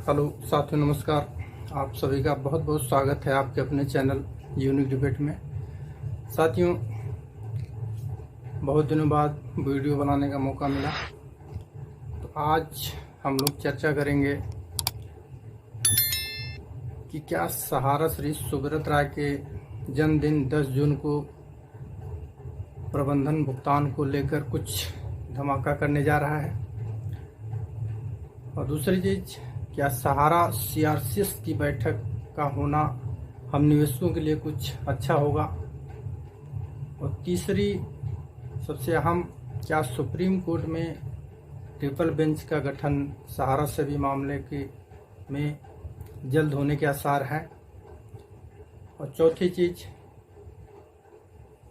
Hello साथियों, नमस्कार। आप सभी का बहुत बहुत स्वागत है आपके अपने चैनल यूनिक डिबेट में। साथियों, बहुत दिनों बाद वीडियो बनाने का मौका मिला, तो आज हम लोग चर्चा करेंगे कि क्या सहारा श्री सुब्रत राय के जन्मदिन 10 जून को प्रबंधन भुगतान को लेकर कुछ धमाका करने जा रहा है। और दूसरी चीज़, क्या सहारा सीआरसीएस की बैठक का होना हम निवेशकों के लिए कुछ अच्छा होगा। और तीसरी सबसे अहम, क्या सुप्रीम कोर्ट में ट्रिपल बेंच का गठन सहारा से भी मामले के में जल्द होने के आसार हैं। और चौथी चीज़,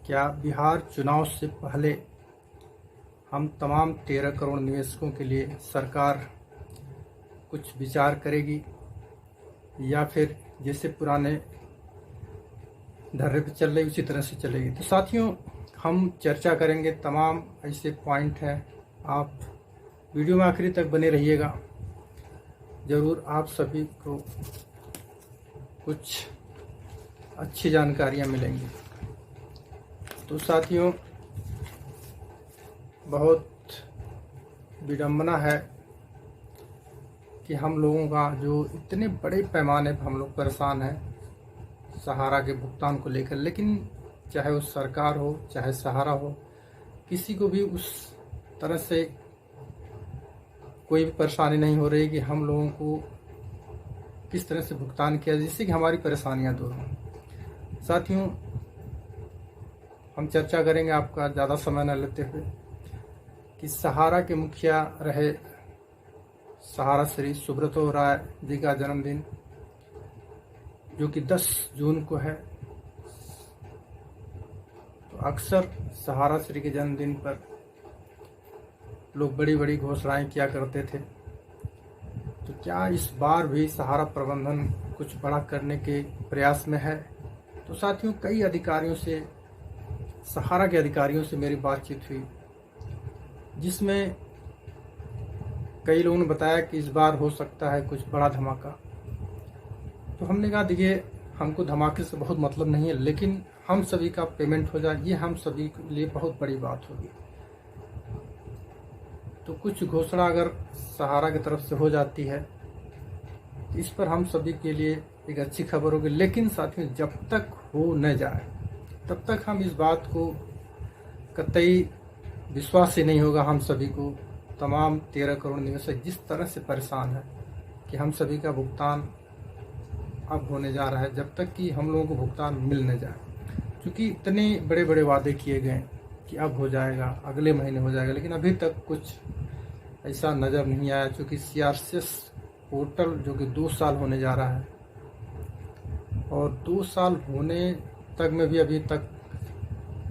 क्या बिहार चुनाव से पहले हम तमाम 13 करोड़ निवेशकों के लिए सरकार कुछ विचार करेगी या फिर जैसे पुराने धर्रे पे चल रही उसी तरह से चलेगी। तो साथियों, हम चर्चा करेंगे, तमाम ऐसे पॉइंट हैं। आप वीडियो में आखिरी तक बने रहिएगा, ज़रूर आप सभी को कुछ अच्छी जानकारियां मिलेंगी। तो साथियों, बहुत विडंबना है कि हम लोगों का जो इतने बड़े पैमाने पर हम लोग परेशान हैं सहारा के भुगतान को लेकर, लेकिन चाहे वो सरकार हो चाहे सहारा हो, किसी को भी उस तरह से कोई भी परेशानी नहीं हो रही कि हम लोगों को किस तरह से भुगतान किया जिससे कि हमारी परेशानियां दूर हों। साथियों, हम चर्चा करेंगे, आपका ज़्यादा समय न लेते हुए, कि सहारा के मुखिया रहे सहारा श्री सुब्रत राय जी का जन्मदिन जो कि 10 जून को है। तो अक्सर सहारा श्री के जन्मदिन पर लोग बड़ी बड़ी घोषणाएं किया करते थे। तो क्या इस बार भी सहारा प्रबंधन कुछ बड़ा करने के प्रयास में है? तो साथियों, कई अधिकारियों से, सहारा के अधिकारियों से मेरी बातचीत हुई, जिसमें कई लोगों ने बताया कि इस बार हो सकता है कुछ बड़ा धमाका। तो हमने कहा, देखिए, हमको धमाके से बहुत मतलब नहीं है, लेकिन हम सभी का पेमेंट हो जाए, ये हम सभी के लिए बहुत बड़ी बात होगी। तो कुछ घोषणा अगर सहारा की तरफ से हो जाती है तो इस पर हम सभी के लिए एक अच्छी खबर होगी। लेकिन साथियों, जब तक हो न जाए तब तक हम इस बात को कतई विश्वास ही नहीं होगा। हम सभी को, तमाम 13 करोड़ निवेशक जिस तरह से परेशान है कि हम सभी का भुगतान अब होने जा रहा है, जब तक कि हम लोगों को भुगतान मिल न जाए, क्योंकि इतने बड़े बड़े वादे किए गए कि अब हो जाएगा, अगले महीने हो जाएगा, लेकिन अभी तक कुछ ऐसा नज़र नहीं आया। क्योंकि सीआरसीएस पोर्टल जो कि 2 साल होने जा रहा है, और 2 साल होने तक में भी अभी तक,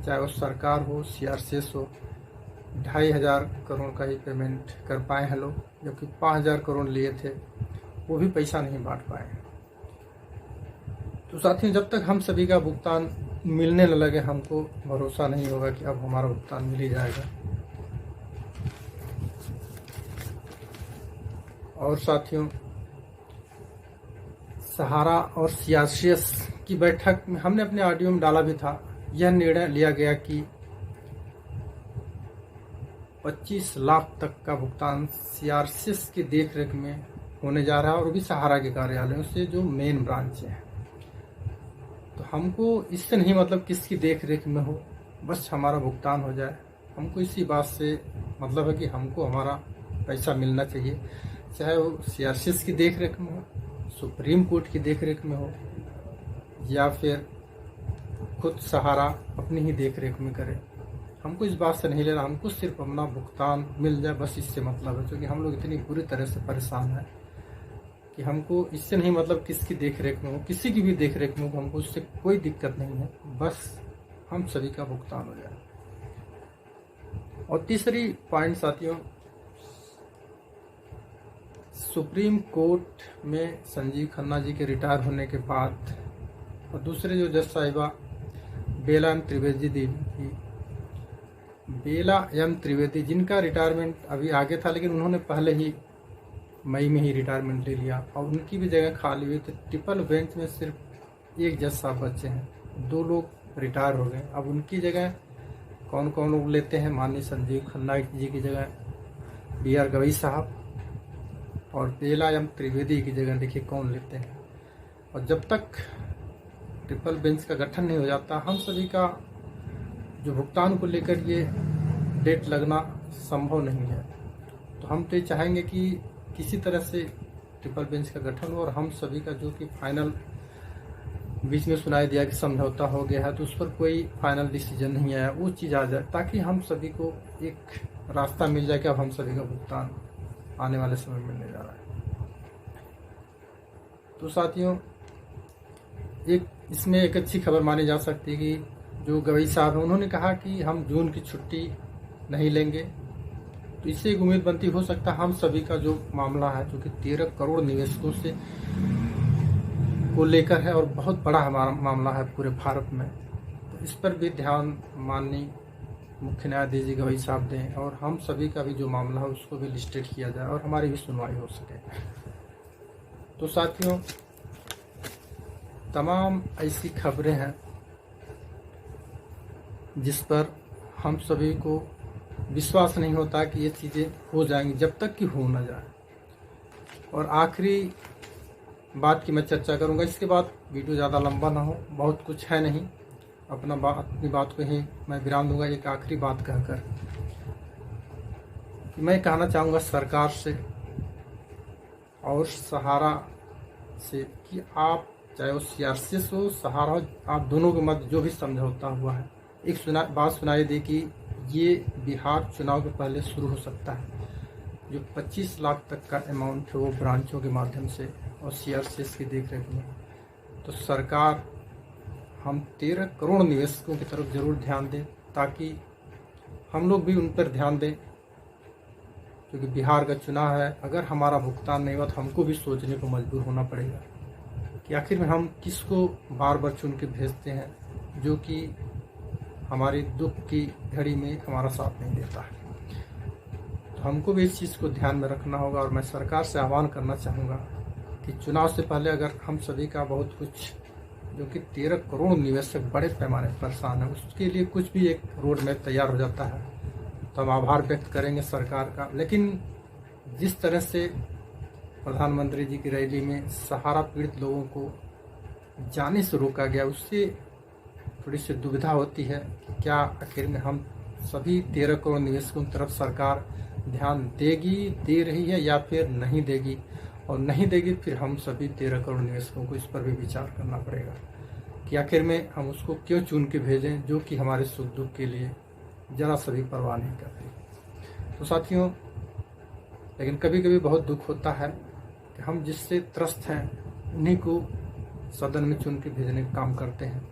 चाहे वो सरकार हो सीआरसीएस हो, 2,500 करोड़ का ही पेमेंट कर पाए हैं लोग, जबकि 5,000 करोड़ लिए थे, वो भी पैसा नहीं बांट पाए। तो साथियों, जब तक हम सभी का भुगतान मिलने न लगे, हमको भरोसा नहीं होगा कि अब हमारा भुगतान मिल ही जाएगा। और साथियों, सहारा और सीआरसीएस की बैठक में हमने अपने ऑडियो में डाला भी था, यह निर्णय लिया गया कि 25 लाख तक का भुगतान सीआरसीएस की देखरेख में होने जा रहा है, और वो भी सहारा के कार्यालयों से जो मेन ब्रांच है। तो हमको इससे नहीं मतलब किसकी देखरेख में हो, बस हमारा भुगतान हो जाए। हमको इसी बात से मतलब है कि हमको हमारा पैसा मिलना चाहिए, चाहे वो सीआरसीएस की देखरेख में हो, सुप्रीम कोर्ट की देखरेख में हो, या फिर खुद सहारा अपनी ही देखरेख में करे। हमको इस बात से नहीं लेना, हमको सिर्फ अपना भुगतान मिल जाए, बस इससे मतलब है। क्योंकि हम लोग इतनी बुरी तरह से परेशान हैं कि हमको इससे नहीं मतलब किसकी देखरेख में हो, किसी की भी देखरेख में हो, हमको उससे कोई दिक्कत नहीं है, बस हम सभी का भुगतान हो जाए। और तीसरी पॉइंट साथियों, सुप्रीम कोर्ट में संजीव खन्ना जी के रिटायर होने के बाद, और दूसरे जो जज साहिबा बेला एम त्रिवेदी देवी, बेला एम त्रिवेदी जिनका रिटायरमेंट अभी आगे था, लेकिन उन्होंने पहले ही मई में ही रिटायरमेंट ले लिया और उनकी भी जगह खाली हुई। तो ट्रिपल बेंच में सिर्फ एक जज साहब बचे हैं, 2 लोग रिटायर हो गए। अब उनकी जगह कौन कौन लोग लेते हैं? माननीय संजीव खन्ना जी की जगह BR गवई साहब और पेलायम त्रिवेदी की जगह देखिए कौन लेते हैं। और जब तक ट्रिपल बेंच का गठन नहीं हो जाता, हम सभी का जो भुगतान को लेकर ये डेट लगना संभव नहीं है। तो हम तो ये चाहेंगे कि किसी तरह से ट्रिपल बेंच का गठन हो और हम सभी का जो कि फाइनल बीच में सुनाई दिया कि समझौता हो गया है, तो उस पर कोई फाइनल डिसीजन नहीं आया, वो चीज़ आ जाए ताकि हम सभी को एक रास्ता मिल जाए कि अब हम सभी का भुगतान आने वाले समय में मिलने जा रहा है। तो साथियों, इसमें एक अच्छी खबर मानी जा सकती है कि जो गवई साहब हैं उन्होंने कहा कि हम जून की छुट्टी नहीं लेंगे। तो इससे एक उम्मीद बनती हो सकता है हम सभी का जो मामला है, जो कि 13 करोड़ निवेशकों से को लेकर है और बहुत बड़ा हमारा मामला है पूरे भारत में, तो इस पर भी ध्यान माननीय मुख्य न्यायाधीश जी गवई साहब दें और हम सभी का भी जो मामला है उसको भी लिस्टेड किया जाए और हमारी भी सुनवाई हो सके। तो साथियों, तमाम ऐसी खबरें हैं जिस पर हम सभी को विश्वास नहीं होता कि ये चीज़ें हो जाएंगी जब तक कि हो ना जाए। और आखिरी बात की मैं चर्चा करूंगा, इसके बाद वीडियो ज़्यादा लंबा ना हो, बहुत कुछ है नहीं, अपनी बात को ही मैं विराम दूंगा एक आखिरी बात कहकर कि मैं कहना चाहूँगा सरकार से और सहारा से कि आप चाहे वो CRCS हो, सहारा हो, आप दोनों के मध्य जो भी समझौता हुआ है, एक बात सुनाई दी कि ये बिहार चुनाव के पहले शुरू हो सकता है। जो 25 लाख तक का अमाउंट है वो ब्रांचों के माध्यम से और CRCS की देख रेख में, तो सरकार हम 13 करोड़ निवेशकों की तरफ जरूर ध्यान दें ताकि हम लोग भी उन पर ध्यान दें, क्योंकि बिहार का चुनाव है। अगर हमारा भुगतान नहीं हुआ तो हमको भी सोचने को मजबूर होना पड़ेगा कि आखिर में हम किसको बार बार चुन के भेजते हैं जो कि हमारी दुख की घड़ी में हमारा साथ नहीं देता है। तो हमको भी इस चीज़ को ध्यान में रखना होगा और मैं सरकार से आह्वान करना चाहूँगा कि चुनाव से पहले अगर हम सभी का बहुत कुछ जो कि 13 करोड़ निवेशक बड़े पैमाने पर परेशान है, उसके लिए कुछ भी एक रोड मैप तैयार हो जाता है तो हम आभार व्यक्त करेंगे सरकार का। लेकिन जिस तरह से प्रधानमंत्री जी की रैली में सहारा पीड़ित लोगों को जाने से रोका गया, उससे थोड़ी सी दुविधा होती है कि क्या आखिर में हम सभी 13 करोड़ निवेशकों की तरफ सरकार ध्यान देगी, दे रही है या फिर नहीं देगी, और नहीं देगी फिर हम सभी 13 करोड़ निवेशकों को इस पर भी विचार करना पड़ेगा कि आखिर में हम उसको क्यों चुन के भेजें जो कि हमारे सुख दुख के लिए जरा सभी परवाह नहीं करती। तो साथियों, लेकिन कभी कभी बहुत दुख होता है कि हम जिससे त्रस्त हैं उन्हीं को सदन में चुन के भेजने का काम करते हैं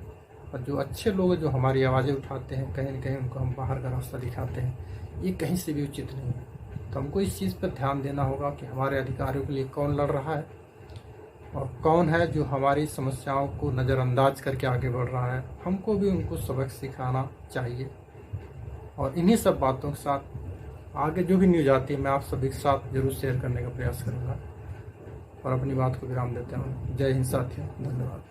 और जो अच्छे लोग जो हमारी आवाज़ें उठाते हैं कहीं न कहीं उनको हम बाहर का रास्ता दिखाते हैं, ये कहीं से भी उचित नहीं है। तो हमको इस चीज़ पर ध्यान देना होगा कि हमारे अधिकारियों के लिए कौन लड़ रहा है और कौन है जो हमारी समस्याओं को नज़रअंदाज करके आगे बढ़ रहा है। हमको भी उनको सबक सिखाना चाहिए और इन्हीं सब बातों के साथ आगे जो भी न्यूज़ आती है मैं आप सभी के साथ जरूर शेयर करने का प्रयास करूँगा और अपनी बात को विराम देता हूँ। जय हिंद साथियों, धन्यवाद।